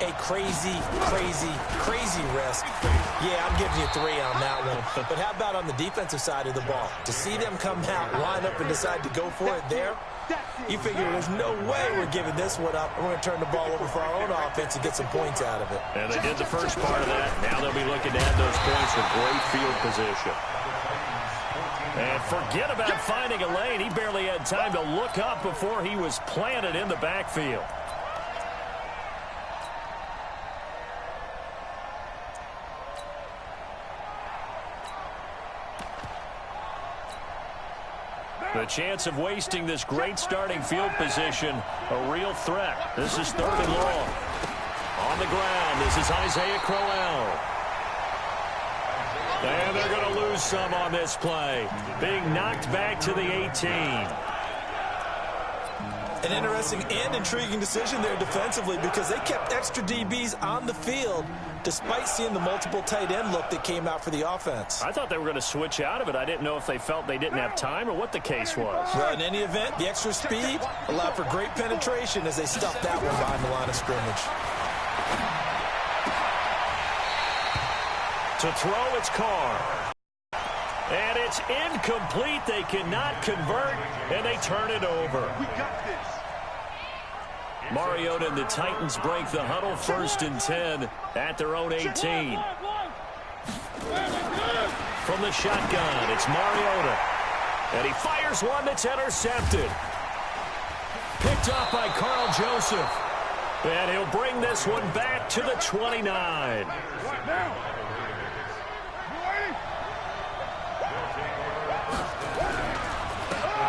a crazy, crazy, crazy risk. Yeah, I'm giving you 3 on that one. But how about on the defensive side of the ball? To see them come out, line up, and decide to go for it there, you figure there's no way we're giving this one up. We're going to turn the ball over for our own offense and get some points out of it. And they did the first part of that. Now they'll be looking to add those points with great field position. And forget about finding a lane. He barely had time to look up before he was planted in the backfield. The chance of wasting this great starting field position, a real threat. This is 3rd and long. On the ground, this is Isaiah Crowell. And they're going to lose some on this play. Being knocked back to the 18. An interesting and intriguing decision there defensively because they kept extra DBs on the field despite seeing the multiple tight end look that came out for the offense. I thought they were going to switch out of it. I didn't know if they felt they didn't have time or what the case was. Well, in any event, the extra speed allowed for great penetration as they stuffed that one behind the line of scrimmage. To throw, it's Carr. And it's incomplete. They cannot convert, and they turn it over. We got this. Mariota and the Titans break the huddle, 1st and 10 at their own 18. From the shotgun, it's Mariota. And he fires one that's intercepted. Picked off by Carl Joseph. And he'll bring this one back to the 29.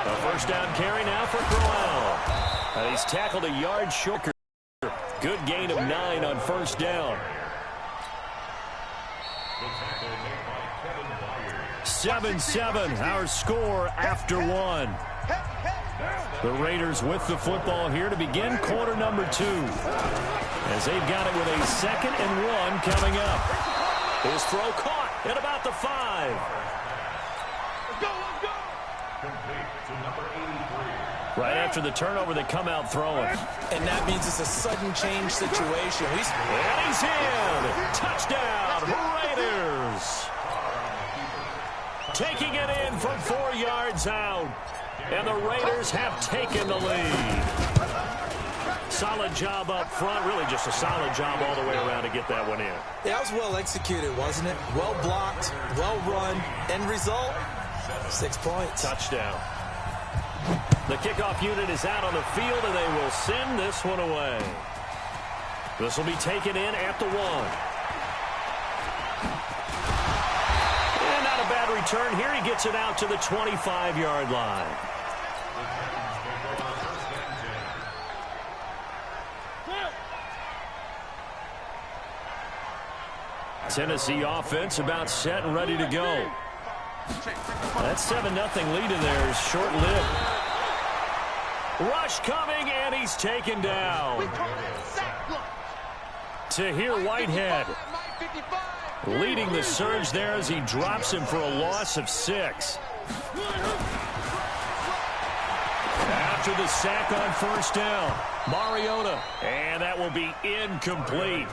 A first down carry now for Crowell. And he's tackled a yard short. Good gain of 9 on 1st down. 7-7, our score after 1. The Raiders with the football here to begin quarter number 2. As they've got it with a 2nd and 1 coming up. His throw caught at about the 5. Right after the turnover, they come out throwing. And that means it's a sudden change situation. And he's in. Touchdown, Raiders. Taking it in from 4 yards out. And the Raiders have taken the lead. Solid job up front. Really just a solid job all the way around to get that one in. Yeah, that was well executed, wasn't it? Well blocked, well run. End result, 6 points. Touchdown. The kickoff unit is out on the field, and they will send this one away. This will be taken in at the 1. And not a bad return here. He gets it out to the 25-yard line. Tennessee offense about set and ready to go. That 7-0 lead in there is short-lived. Rush coming, and he's taken down. Tahir Whitehead leading the surge there as he drops him for a loss of 6. After the sack on 1st down, Mariota, and that will be incomplete.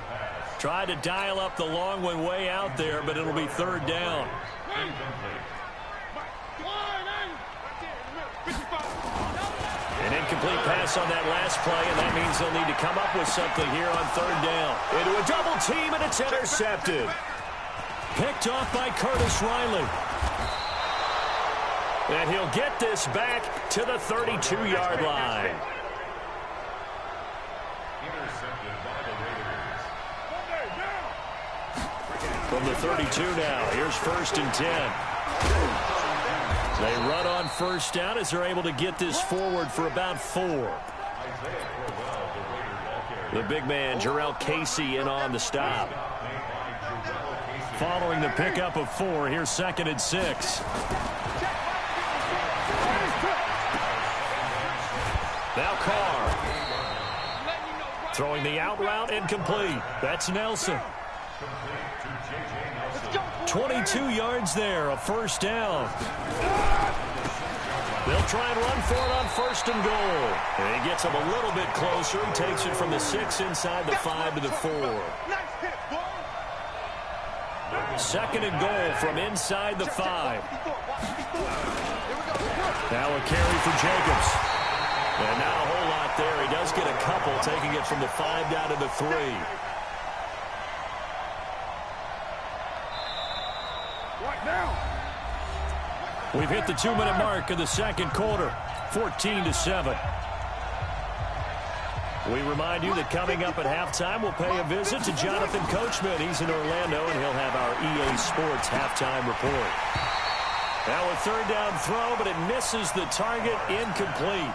Tried to dial up the long one way out there, but it'll be 3rd down. An incomplete pass on that last play, and that means they'll need to come up with something here on 3rd down. Into a double team, and it's intercepted. Picked off by Curtis Riley. And he'll get this back to the 32-yard line. From the 32 now, here's 1st and 10. They run on 1st down as they're able to get this forward for about 4. The big man, Jarrell Casey, in on the stop. Following the pickup of 4, here's 2nd and 6. Now Carr. Throwing the out route, incomplete. That's Nelson. 22 yards there, a 1st down. They'll try and run for it on 1st and goal. And he gets them a little bit closer and takes it from the 6 inside the 5 to the 4. 2nd and goal from inside the 5. Now a carry for Jacobs. And not a whole lot there. He does get a couple, taking it from the 5 down to the 3. We've hit the 2-minute mark of the 2nd quarter, 14-7. We remind you that coming up at halftime, we'll pay a visit to Jonathan Coachman. He's in Orlando, and he'll have our EA Sports halftime report. Now a 3rd down throw, but it misses the target, incomplete.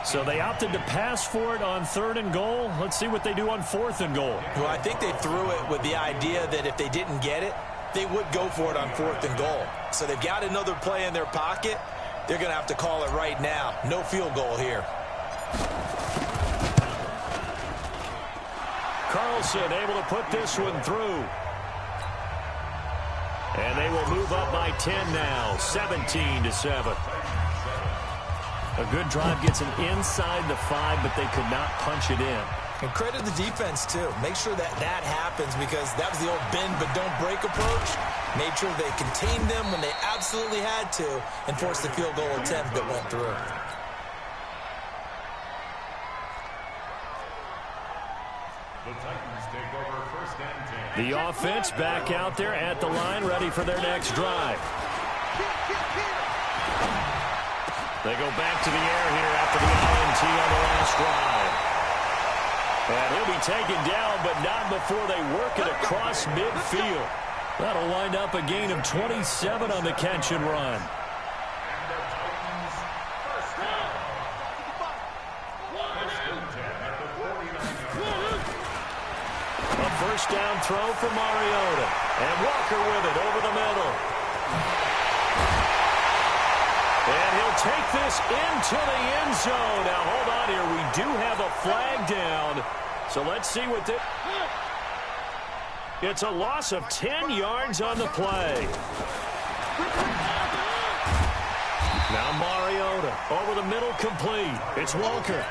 So they opted to pass for it on 3rd and goal. Let's see what they do on 4th and goal. Well, I think they threw it with the idea that if they didn't get it, they would go for it on 4th and goal. So they've got another play in their pocket. They're going to have to call it right now. No field goal here. Carlson able to put this one through. And they will move up by 10 now, 17-7. A good drive gets them inside the 5, but they could not punch it in. And credit the defense, too. Make sure that that happens, because that was the old bend but don't break approach. Made sure they contained them when they absolutely had to and forced the field goal attempt that went through. The offense back out there at the line, ready for their next drive. They go back to the air here after the INT on the last drive. And he'll be taken down, but not before they work it across midfield. That'll wind up a gain of 27 on the catch and run. A 1st down throw for Mariota. And Walker with it over the middle. And he'll take this into the end zone. Now, hold on here. We do have a flag down. So let's see what this... It's a loss of 10 yards on the play. Now Mariota over the middle, complete. It's Walker.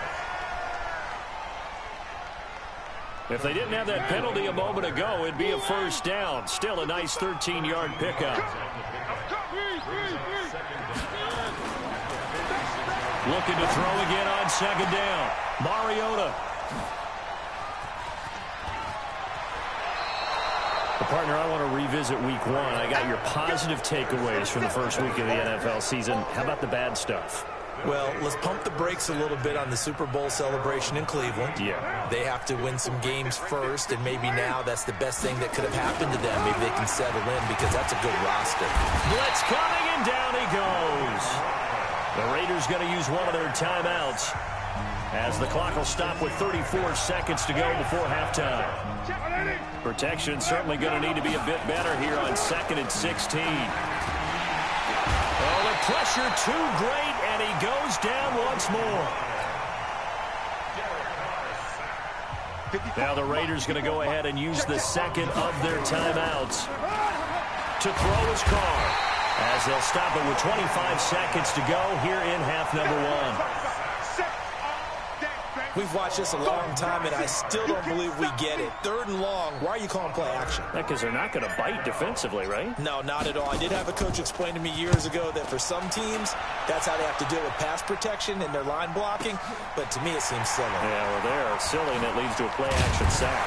If they didn't have that penalty a moment ago, it'd be a 1st down. Still a nice 13-yard pickup. Looking to throw again on 2nd down. Mariota. Partner, I want to revisit week 1. I got your positive takeaways from the first week of the NFL season. How about the bad stuff? Well, let's pump the brakes a little bit on the Super Bowl celebration in Cleveland. Yeah. They have to win some games first, and maybe now that's the best thing that could have happened to them. Maybe they can settle in, because that's a good roster. Blitz coming, and down he goes. The Raiders going to use one of their timeouts, as the clock will stop with 34 seconds to go before halftime. Protection certainly going to need to be a bit better here on 2nd and 16. Oh, the pressure too great, and he goes down once more. Now the Raiders going to go ahead and use the 2nd of their timeouts to throw his car, as they'll stop it with 25 seconds to go here in half number 1. We've watched this a long time, and I still don't believe we get it. 3rd and long. Why are you calling play action? Because they're not going to bite defensively, right? No, not at all. I did have a coach explain to me years ago that for some teams, that's how they have to deal with pass protection and their line blocking. But to me, it seems silly. Yeah, well, they're silly, and it leads to a play action sack.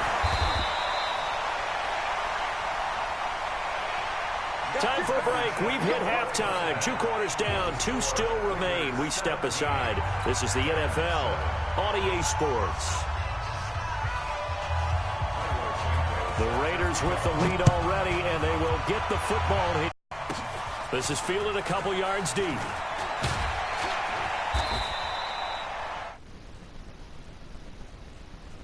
Time for a break. We've hit halftime. 2 quarters down. 2 still remain. We step aside. This is the NFL on EA Sports. The Raiders with the lead already, and they will get the football. This is fielded a couple yards deep.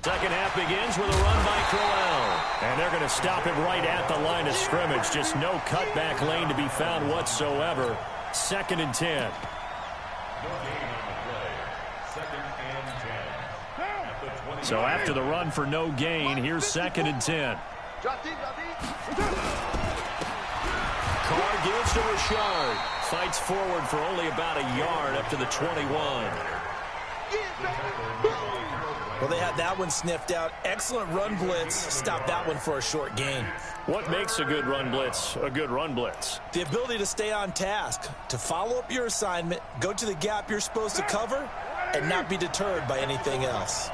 Second half begins with a run by Crowell. And they're going to stop it right at the line of scrimmage. Just no cutback lane to be found whatsoever. 2nd and 10. So after the run for no gain, here's 2nd and 10. Carr gives to Rashard. fights forward for only about a yard up to the 21. Well, they had that one sniffed out. Excellent run blitz. Stop that one for a short gain. What makes a good run blitz a good run blitz? The ability to stay on task, to follow up your assignment, go to the gap you're supposed to cover, and not be deterred by anything else.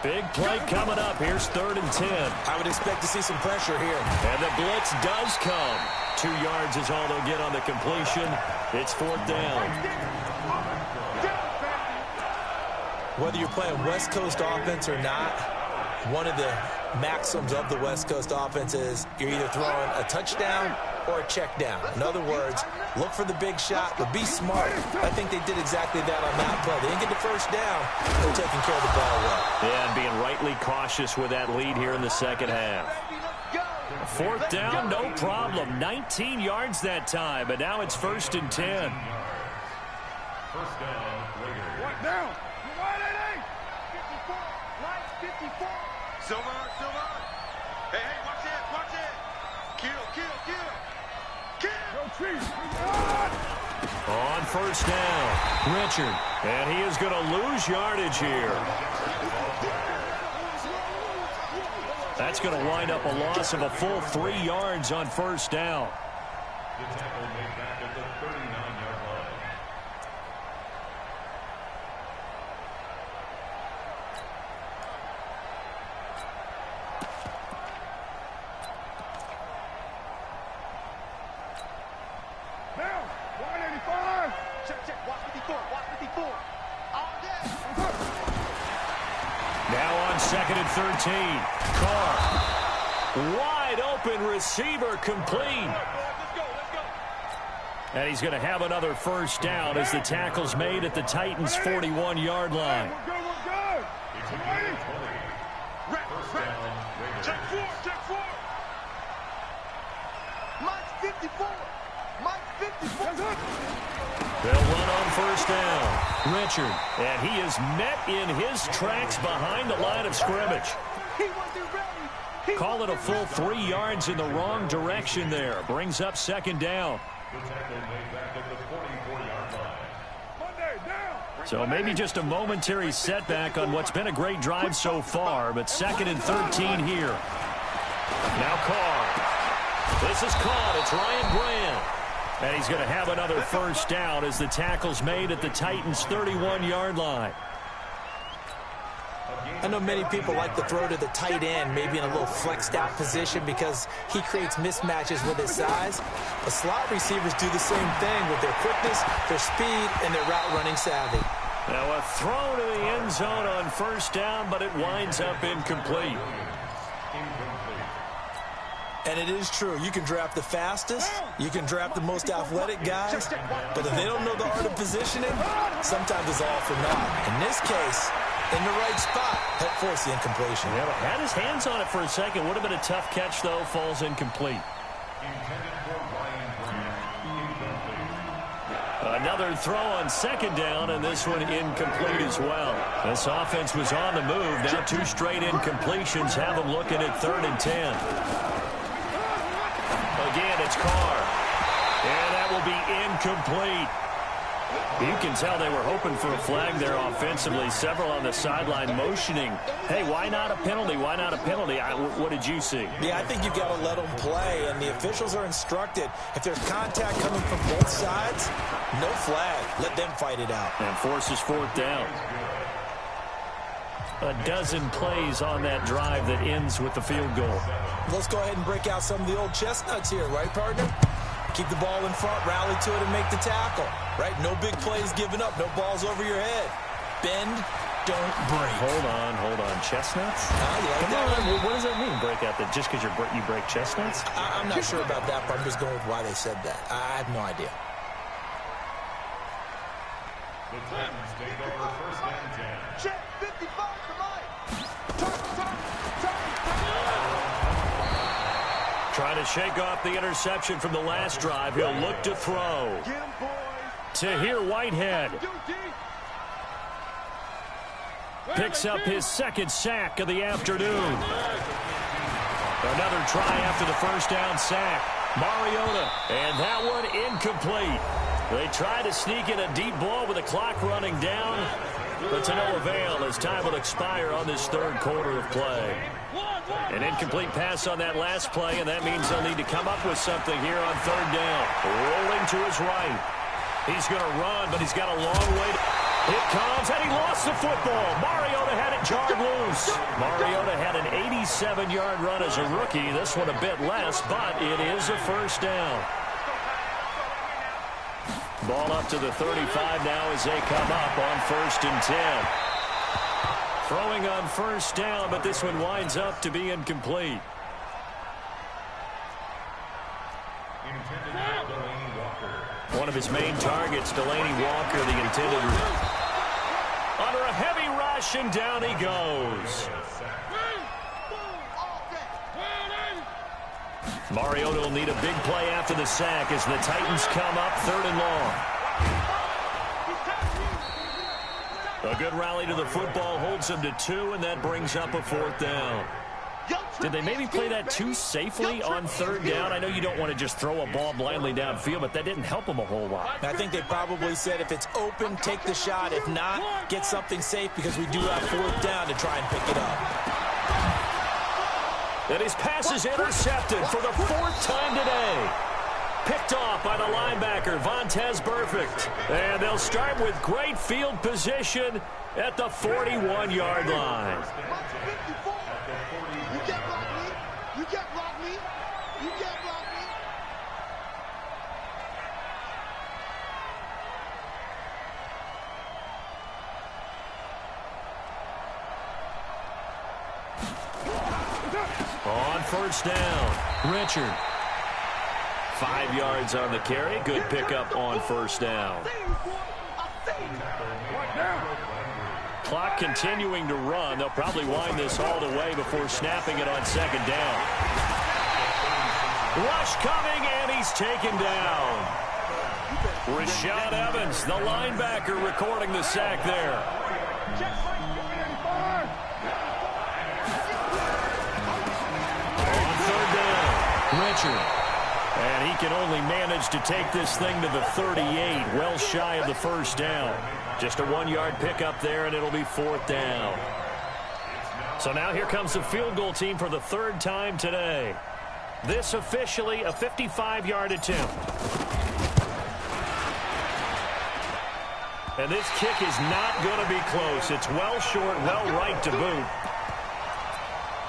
Big play coming up. Here's 3rd and 10. I would expect to see some pressure here. And the blitz does come. 2 yards is all they'll get on the completion. It's 4th down. Whether you're playing West Coast offense or not, one of the maxims of the West Coast offense is you're either throwing a touchdown or a check down. In other words, look for the big shot, but be smart. I think they did exactly that on that play. They didn't get the first down. They're taking care of the ball well. Yeah, and being rightly cautious with that lead here in the second half. 4th down, no problem. 19 yards that time, but now it's 1st and 10. First down, Raiders. What down? Silver. Hey, watch it. Kill. On 1st down, Richard. And he is going to lose yardage here. That's going to wind up a loss of a full 3 yards on 1st down. The tackle made back at the 39-yard line. Now, 185. Check. Watch 54. All day. Now on 2nd and 13. Carr. Wide open receiver complete. Let's go. And he's going to have another 1st down as the tackle's made at the Titans' 41-yard line. We're good. It's a good play. First down, Raiders. Check 4. Mike 54. They'll run on 1st down. Richard. And he is met in his tracks behind the line of scrimmage. He wasn't ready. Call it a full 3 yards in the wrong direction there. Brings up 2nd down. The tackle made back at the 44-yard line. Monday, down. So maybe just a momentary setback on what's been a great drive so far, but 2nd and 13 here. Now Carr. This is caught. It's Ryan Brand. And he's going to have another 1st down as the tackle's made at the Titans' 31-yard line. I know many people like to throw to the tight end, maybe in a little flexed out position because he creates mismatches with his size. The slot receivers do the same thing with their quickness, their speed, and their route running savvy. Now a throw to the end zone on 1st down, but it winds up incomplete. And it is true. You can draft the fastest. You can draft the most athletic guys. But if they don't know the art of positioning, sometimes it's all for naught. In this case, in the right spot, help force the incompletion. Yeah, had his hands on it for a second. Would have been a tough catch, though. Falls incomplete. Another throw on 2nd down, and this one incomplete as well. This offense was on the move. Now 2 straight incompletions have them looking at 3rd and 10. Again, it's Carr. And that will be incomplete. You can tell they were hoping for a flag there offensively. Several on the sideline motioning. Hey, why not a penalty? Why not a penalty? What did you see? Yeah, I think you've got to let them play, and the officials are instructed. If there's contact coming from both sides, no flag. Let them fight it out. And forces 4th down. A dozen plays on that drive that ends with the field goal. Let's go ahead and break out some of the old chestnuts here, right, partner? Keep the ball in front, rally to it, and make the tackle, right? No big plays given up, no balls over your head. Bend, don't break. Hold on. Chestnuts? You like that one? What does that mean, break out? That just because you break chestnuts? I'm not sure about that, but I'm just going with why they said that. I have no idea. The Titans take over 1st and 10. Check 55 for Mike. Trying to shake off the interception from the last drive. He'll look to throw. Tahir Whitehead picks up his 2nd sack of the afternoon. Another try after the 1st down sack. Mariota, and that one incomplete. They try to sneak in a deep ball with the clock running down, but to no avail as time will expire on this third quarter of play. An incomplete pass on that last play, and that means they'll need to come up with something here on third down. Rolling to his right. He's going to run, but he's got a long way to... It comes, and he lost the football. Mariota had it jarred loose. Mariota had an 87-yard run as a rookie. This one a bit less, but it is a first down. Ball up to the 35 now as they come up on 1st and 10. Throwing on first down, but this one winds up to be incomplete. One of his main targets, Delaney Walker, the intended. Under a heavy rush, and down he goes. Mariota will need a big play after the sack as the Titans come up 3rd and long. A good rally to the football holds them to 2, and that brings up a 4th down. Did they maybe play that too safely on 3rd down? I know you don't want to just throw a ball blindly downfield, but that didn't help them a whole lot. I think they probably said if it's open, take the shot. If not, get something safe because we do have 4th down to try and pick it up. And his pass is intercepted for the 4th time today. Picked off by the linebacker, Vontaze Burfict. And they'll start with great field position at the 41-yard line. You can't block me. You can't block me. On 1st down, Richard. 5 yards on the carry. Good pickup on 1st down. Clock continuing to run. They'll probably wind this all the way before snapping it on 2nd down. Rush coming, and he's taken down. Rashad Evans, the linebacker, recording the sack there. On 3rd down, Richard. And he can only manage to take this thing to the 38, well shy of the 1st down. Just a 1-yard pickup there, and it'll be 4th down. So now here comes the field goal team for the 3rd time today. This officially a 55-yard attempt. And this kick is not going to be close. It's well short, well right to boot.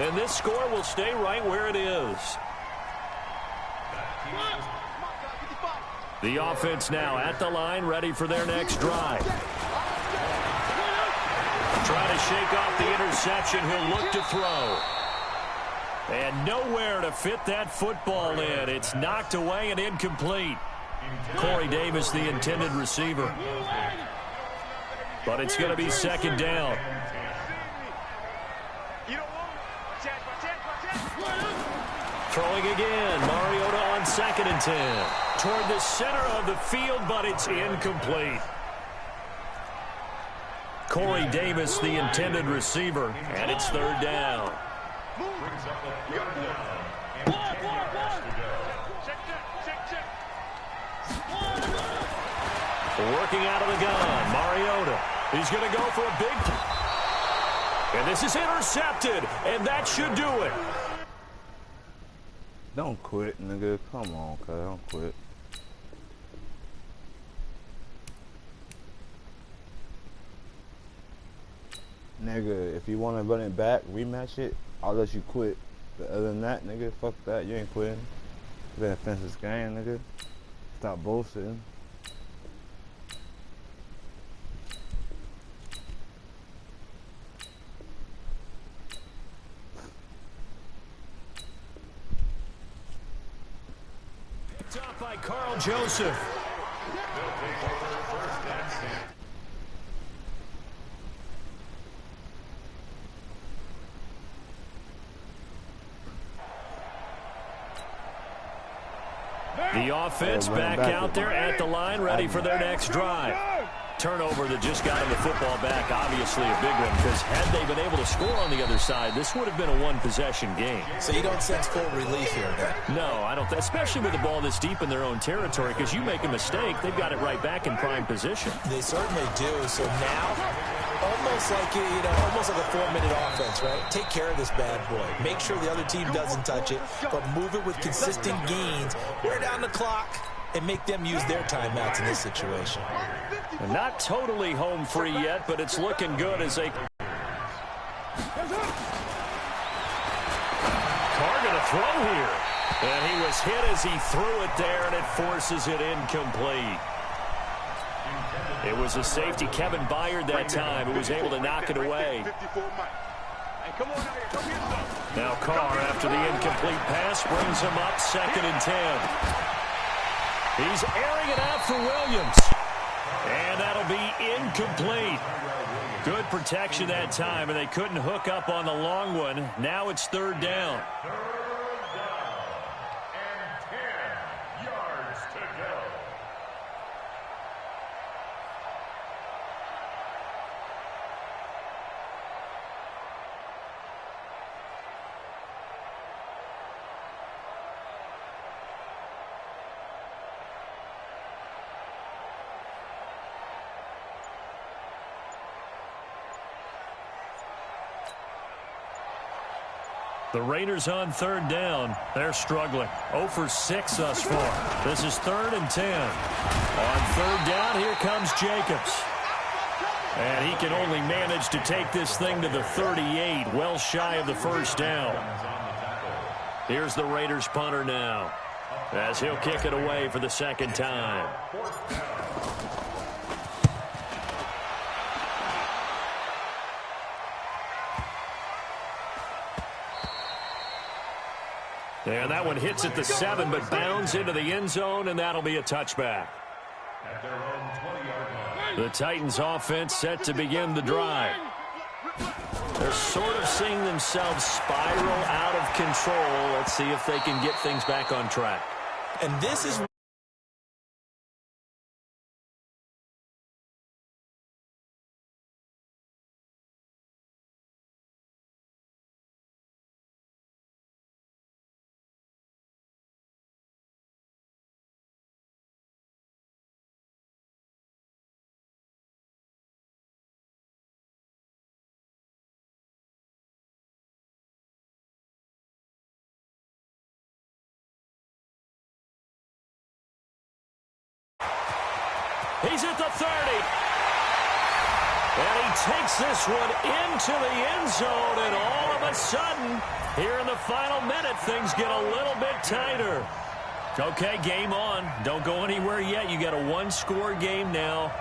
And this score will stay right where it is. The offense now at the line, ready for their next drive. Trying to shake off the interception. He'll look to throw. And nowhere to fit that football in. It's knocked away and incomplete. Corey Davis, the intended receiver. But it's going to be 2nd down. Throwing again. Mariota on 2nd and 10. Toward the center of the field, but it's incomplete. Corey Davis, the intended receiver, and it's 3rd down. Working out of the gun, Mariota. He's going to go for a big... And this is intercepted, and that should do it. Don't quit, nigga. Come on, cuz. Don't quit. Nigga, if you want to run it back, rematch it, I'll let you quit. But other than that, nigga, fuck that. You ain't quitting. You better finish this game, nigga. Stop bullshitting. Picked up by Carl Joseph. The offense back out there at the line, ready for their next drive. Turnover that just got him the football back, obviously a big one, because had they been able to score on the other side, this would have been a one-possession game. So you don't sense full relief here, then? No, I don't. Especially with the ball this deep in their own territory, because you make a mistake, they've got it right back in prime position. They certainly do. So now, almost like almost like a 4-minute offense, right? Take care of this bad boy. Make sure the other team doesn't touch it, but move it with consistent gains. Wear down the clock and make them use their timeouts in this situation. And not totally home free yet, but it's looking good as they... Carr going to throw here. And he was hit as he threw it there, and it forces it incomplete. It was a safety, Kevin Byard, that time, who was able to knock it away. Now Carr, after the incomplete pass, brings him up 2nd and 10. He's airing it out for Williams. And that'll be incomplete. Good protection that time, and they couldn't hook up on the long one. Now it's 3rd down. And 10 yards to go. The Raiders on 3rd down. They're struggling. 0 for 6 thus far. This is 3rd and 10. On 3rd down, here comes Jacobs. And he can only manage to take this thing to the 38, well shy of the 1st down. Here's the Raiders punter now, as he'll kick it away for the 2nd time. And that one hits at the 7, but bounds into the end zone, and that'll be a touchback. At their own 20-yard line. The Titans offense set to begin the drive. They're sort of seeing themselves spiral out of control. Let's see if they can get things back on track. And this is... He's at the 30. And he takes this one into the end zone, and all of a sudden, here in the final minute, things get a little bit tighter. Okay, game on. Don't go anywhere yet. You got a one-score game now.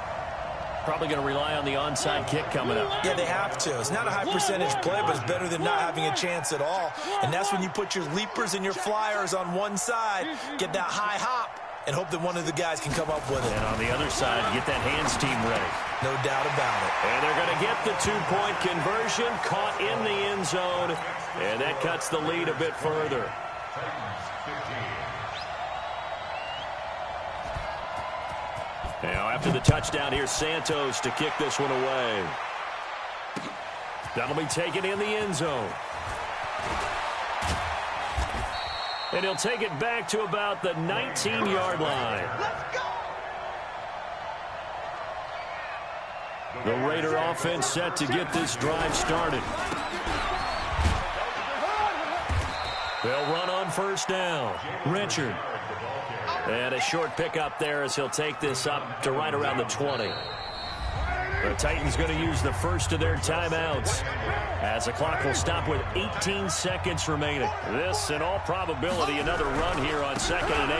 Probably going to rely on the onside kick coming up. Yeah, they have to. It's not a high-percentage play, but it's better than not having a chance at all. And that's when you put your leapers and your flyers on one side, get that high hop, and hope that one of the guys can come up with it. And on the other side, get that hands team ready. No doubt about it. And they're going to get the two-point conversion, caught in the end zone, and that cuts the lead a bit further. Now, after the touchdown, here's Santos to kick this one away. That'll be taken in the end zone. And he'll take it back to about the 19-yard line. The Raider offense set to get this drive started. They'll run on 1st down. Richard. And a short pickup there as he'll take this up to right around the 20. The Titans going to use the first of their timeouts as the clock will stop with 18 seconds remaining. This, in all probability, another run here on 2nd and 8.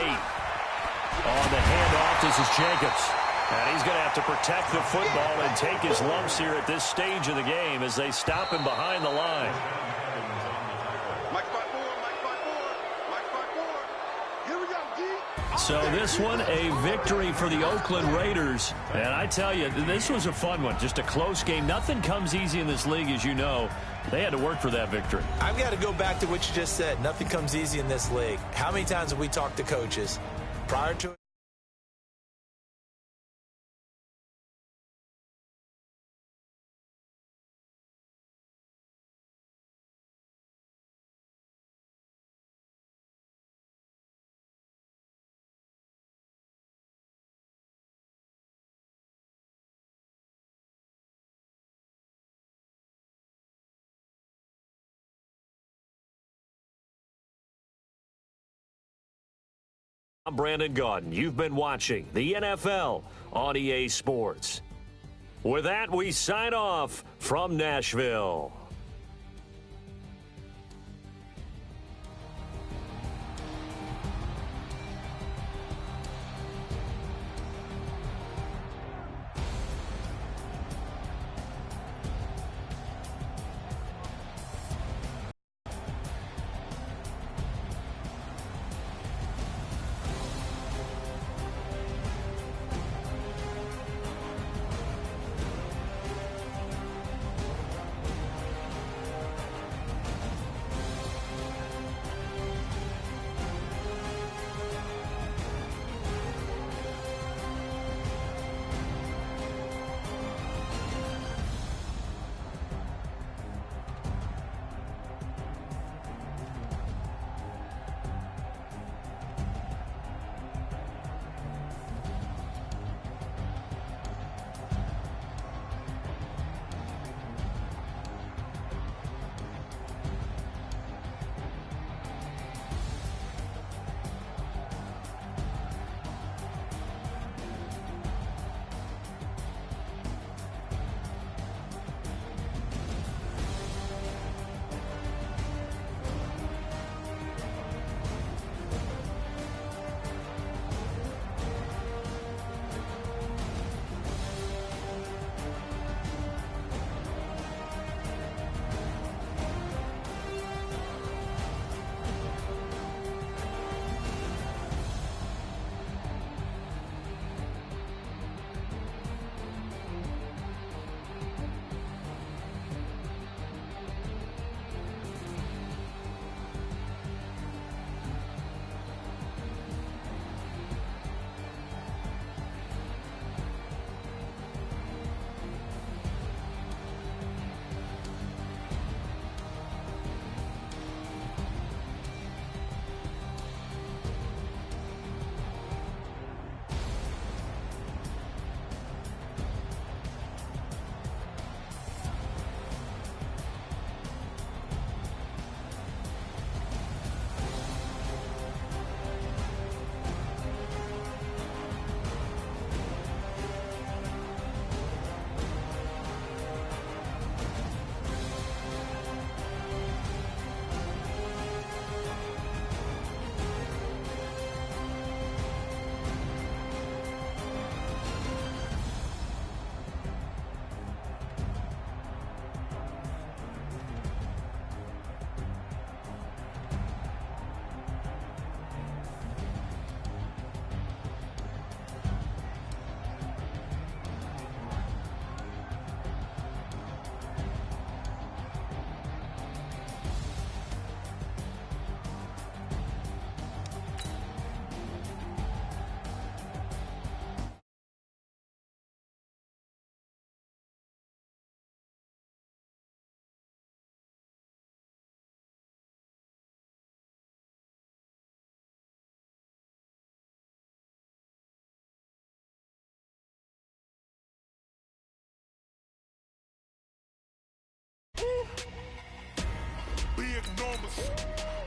On the handoff, this is Jacobs. And he's going to have to protect the football and take his lumps here at this stage of the game as they stop him behind the line. So this one, a victory for the Oakland Raiders. And I tell you, this was a fun one. Just a close game. Nothing comes easy in this league, as you know. They had to work for that victory. I've got to go back to what you just said. Nothing comes easy in this league. How many times have we talked to coaches prior to I'm Brandon Gaudin. You've been watching the NFL on EA Sports. With that, we sign off from Nashville.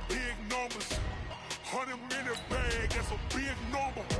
Big numbers, 100-minute bag, that's a big number.